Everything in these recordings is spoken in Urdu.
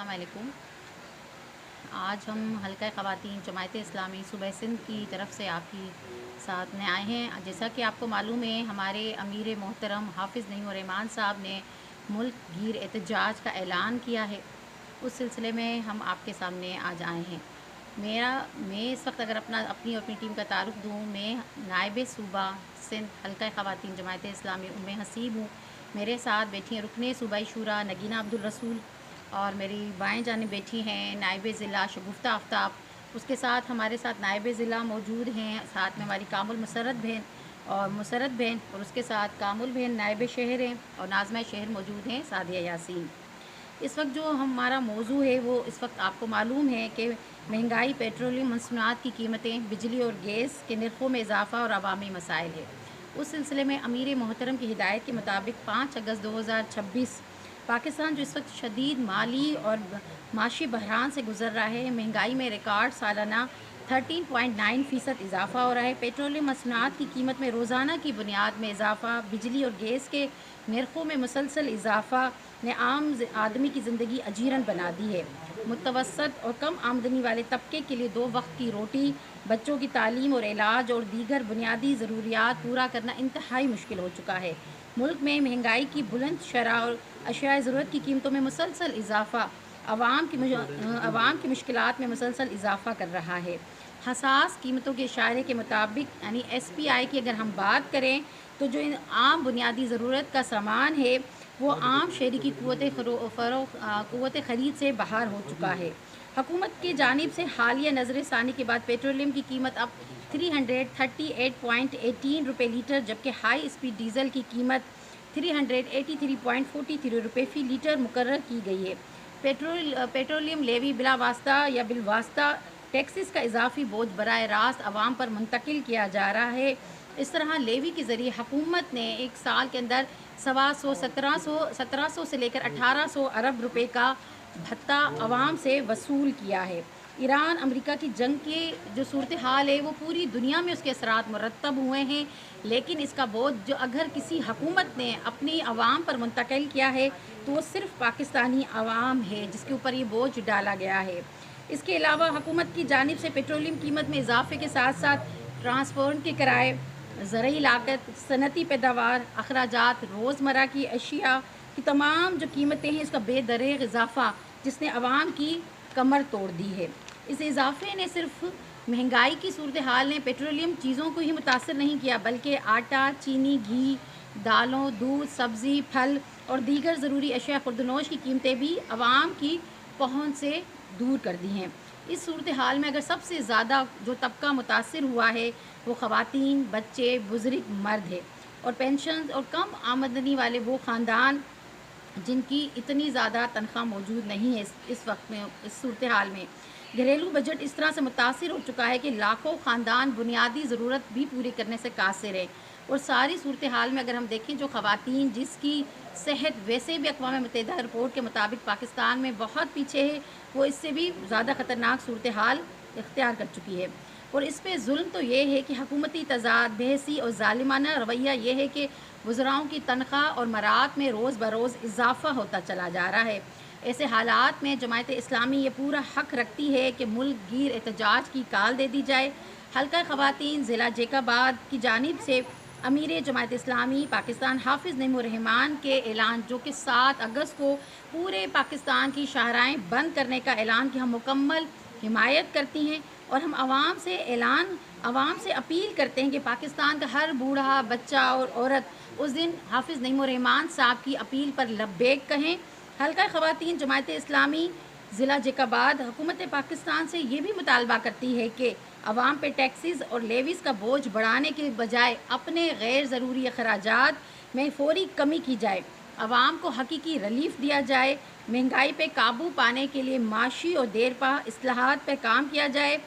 السلام علیکم۔ آج ہم حلقہ خواتین جماعت اسلامی صوبہ سندھ کی طرف سے آپ کی ساتھ میں آئے ہیں۔ جیسا کہ آپ کو معلوم ہے، ہمارے امیر محترم حافظ نعیم الرحمان صاحب نے ملک گیر احتجاج کا اعلان کیا ہے۔ اس سلسلے میں ہم آپ کے سامنے آج آئے ہیں۔ میں اس وقت اگر اپنی ٹیم کا تعارف دوں، میں نائب صوبہ سندھ حلقہ خواتین جماعت اسلامی حسیب ہوں۔ میرے ساتھ بیٹھی ہیں رکن صوبائی شورا نگینہ عبدالرسول، اور میری بائیں جانب بیٹھی ہیں نائب ضلع شگفتہ آفتاب۔ اس کے ساتھ ہمارے ساتھ نائب ضلع موجود ہیں، ساتھ میں ہماری کامل مسرت بہن، اور اس کے ساتھ کامل بہن نائب شہر ہیں، اور ناظمہ شہر موجود ہیں سعدیہ یاسین۔ اس وقت جو ہمارا موضوع ہے وہ اس وقت آپ کو معلوم ہے کہ مہنگائی، پیٹرولیم مصنوعات کی قیمتیں، بجلی اور گیس کے نرخوں میں اضافہ اور عوامی مسائل ہے۔ اس سلسلے میں امیر محترم کی ہدایت کے مطابق 5 اگست 2026 پاکستان جو اس وقت شدید مالی اور معاشی بحران سے گزر رہا ہے، مہنگائی میں ریکارڈ سالانہ 13.9% اضافہ ہو رہا ہے۔ پیٹرولیم مصنوعات کی قیمت میں روزانہ کی بنیاد میں اضافہ، بجلی اور گیس کے نرخوں میں مسلسل اضافہ نے عام آدمی کی زندگی اجیرن بنا دی ہے۔ متوسط اور کم آمدنی والے طبقے کے لیے 2 وقت کی روٹی، بچوں کی تعلیم اور علاج اور دیگر بنیادی ضروریات پورا کرنا انتہائی مشکل ہو چکا ہے۔ ملک میں مہنگائی کی بلند شرح اور اشیاء ضرورت کی قیمتوں میں مسلسل اضافہ عوام کی مشکلات میں مسلسل اضافہ کر رہا ہے۔ حساس قیمتوں کے اشارے کے مطابق یعنی SPI کی اگر ہم بات کریں تو جو عام بنیادی ضرورت کا سامان ہے وہ عام شہری کی قوت خرید سے باہر ہو چکا ہے۔ حکومت کی جانب سے حالیہ نظر ثانی کے بعد پیٹرولیم کی قیمت اب 338.18 روپے لیٹر، جبکہ ہائی اسپیڈ ڈیزل کی قیمت 383.43 روپے فی لیٹر مقرر کی گئی ہے۔ پیٹرولیم لیوی بلا واسطہ یا بالواسطہ ٹیکسز کا اضافی بوجھ براہ راست عوام پر منتقل کیا جا رہا ہے۔ اس طرح لیوی کے ذریعے حکومت نے ایک سال کے اندر 1700 سے لے کر 1800 ارب روپے کا بھتہ عوام سے وصول کیا ہے۔ ایران امریکہ کی جنگ کی جو صورتحال ہے وہ پوری دنیا میں اس کے اثرات مرتب ہوئے ہیں، لیکن اس کا بوجھ جو اگر کسی حکومت نے اپنی عوام پر منتقل کیا ہے تو وہ صرف پاکستانی عوام ہے جس کے اوپر یہ بوجھ ڈالا گیا ہے۔ اس کے علاوہ حکومت کی جانب سے پیٹرولیم قیمت میں اضافے کے ساتھ ساتھ ٹرانسپورٹ کے کرائے، زرعی لاگت، صنعتی پیداوار، اخراجات، روزمرہ کی اشیاء کی تمام جو قیمتیں ہیں اس کا بے دریغ اضافہ جس نے عوام کی کمر توڑ دی ہے۔ اس اضافے نے صرف مہنگائی کی صورتحال نے پیٹرولیم چیزوں کو ہی متاثر نہیں کیا، بلکہ آٹا، چینی، گھی، دالوں، دودھ، سبزی، پھل اور دیگر ضروری اشیاء خوردنوش کی قیمتیں بھی عوام کی پہنچ سے دور کر دی ہیں۔ اس صورتحال میں اگر سب سے زیادہ جو طبقہ متاثر ہوا ہے وہ خواتین، بچے، بزرگ، مرد ہے، اور پینشنز اور کم آمدنی والے وہ خاندان جن کی اتنی زیادہ تنخواہ موجود نہیں ہے اس وقت میں، اس صورتحال میں گھریلو بجٹ اس طرح سے متاثر ہو چکا ہے کہ لاکھوں خاندان بنیادی ضرورت بھی پوری کرنے سے قاصر ہے۔ اور ساری صورتحال میں اگر ہم دیکھیں جو خواتین جس کی صحت ویسے بھی اقوام متحدہ رپورٹ کے مطابق پاکستان میں بہت پیچھے ہے، وہ اس سے بھی زیادہ خطرناک صورتحال اختیار کر چکی ہے۔ اور اس پہ ظلم تو یہ ہے کہ حکومتی تضاد، بحثی اور ظالمانہ رویہ یہ ہے کہ وزراؤں کی تنخواہ اور مراعات میں روز بروز اضافہ ہوتا چلا جا رہا ہے۔ ایسے حالات میں جماعت اسلامی یہ پورا حق رکھتی ہے کہ ملک گیر احتجاج کی کال دے دی جائے۔ حلقہ خواتین ضلع جیک آباد کی جانب سے امیر جماعت اسلامی پاکستان حافظ نعیم الرحمان کے اعلان جو کہ 7 اگست کو پورے پاکستان کی شاہراہیں بند کرنے کا اعلان کی ہم مکمل حمایت کرتی ہیں، اور ہم عوام سے اپیل کرتے ہیں کہ پاکستان کا ہر بوڑھا، بچہ اور عورت اس دن حافظ نعیم الرحمان صاحب کی اپیل پر لبیک کہیں۔ حلقہ خواتین جماعت اسلامی ضلع جیک آباد حکومت پاکستان سے یہ بھی مطالبہ کرتی ہے کہ عوام پہ ٹیکسز اور لیویز کا بوجھ بڑھانے کے بجائے اپنے غیر ضروری اخراجات میں فوری کمی کی جائے، عوام کو حقیقی ریلیف دیا جائے، مہنگائی پہ قابو پانے کے لیے معاشی اور دیرپا اصلاحات پہ کام کیا جائے،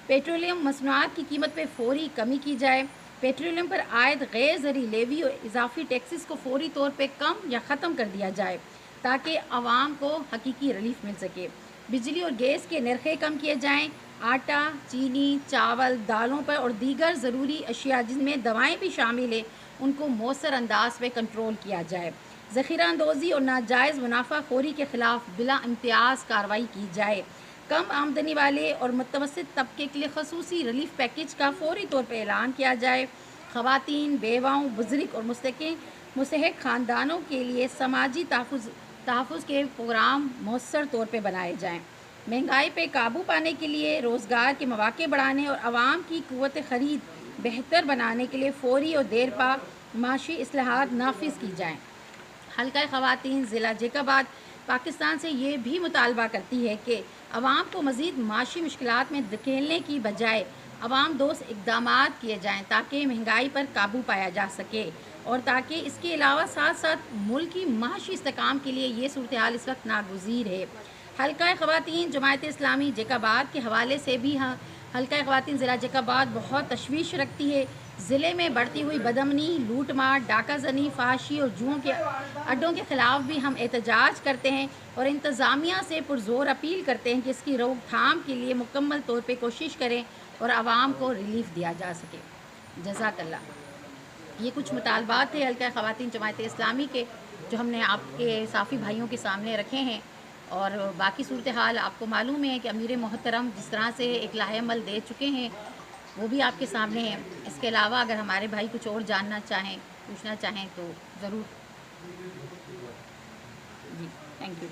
پیٹرولیم مصنوعات کی قیمت پہ فوری کمی کی جائے، پیٹرولیم پر عائد غیر زرعی لیوی اور اضافی ٹیکسز کو فوری طور پہ کم یا ختم کر دیا جائے تاکہ عوام کو حقیقی ریلیف مل سکے، بجلی اور گیس کے نرخیں کم کیے جائیں، آٹا، چینی، چاول، دالوں پر اور دیگر ضروری اشیاء جن میں دوائیں بھی شامل ہیں ان کو مؤثر انداز پہ کنٹرول کیا جائے، ذخیرہ اندوزی اور ناجائز منافع خوری کے خلاف بلا امتیاز کارروائی کی جائے، کم آمدنی والے اور متوسط طبقے کے لیے خصوصی ریلیف پیکیج کا فوری طور پر اعلان کیا جائے، خواتین، بیواؤں، بزرگ اور مستحق خاندانوں کے لیے سماجی تحفظ کے پروگرام مؤثر طور پہ بنائے جائیں، مہنگائی پہ قابو پانے کے لیے روزگار کے مواقع بڑھانے اور عوام کی قوت خرید بہتر بنانے کے لیے فوری اور دیرپا معاشی اصلاحات نافذ کی جائیں۔ حلقہ خواتین ضلع جیکب آباد پاکستان سے یہ بھی مطالبہ کرتی ہے کہ عوام کو مزید معاشی مشکلات میں دھکیلنے کی بجائے عوام دوست اقدامات کیے جائیں تاکہ مہنگائی پر قابو پایا جا سکے، اور تاکہ اس کے علاوہ ساتھ ساتھ ملک کی معاشی استحکام کے لیے یہ صورتحال اس وقت ناگزیر ہے۔ حلقہ خواتین جماعت اسلامی جیکب آباد کے حوالے سے بھی حلقہ خواتین ضلع جیکب آباد بہت تشویش رکھتی ہے۔ ضلع میں بڑھتی ہوئی بدامنی، لوٹ مار، ڈاکہ زنی، فحاشی اور جوؤں کے اڈوں کے خلاف بھی ہم احتجاج کرتے ہیں اور انتظامیہ سے پرزور اپیل کرتے ہیں کہ اس کی روک تھام کے لیے مکمل طور پہ کوشش کریں اور عوام کو ریلیف دیا جا سکے۔ جزاک اللہ۔ یہ کچھ مطالبات تھے حلقہ خواتین جماعت اسلامی کے جو ہم نے آپ کے صافی بھائیوں کے سامنے رکھے ہیں، اور باقی صورتحال آپ کو معلوم ہے کہ امیر محترم جس طرح سے ایک لائحہ عمل دے چکے ہیں وہ بھی آپ کے سامنے ہے۔ اس کے علاوہ اگر ہمارے بھائی کچھ اور جاننا چاہیں، پوچھنا چاہیں تو ضرور۔ جی، تھینک یو۔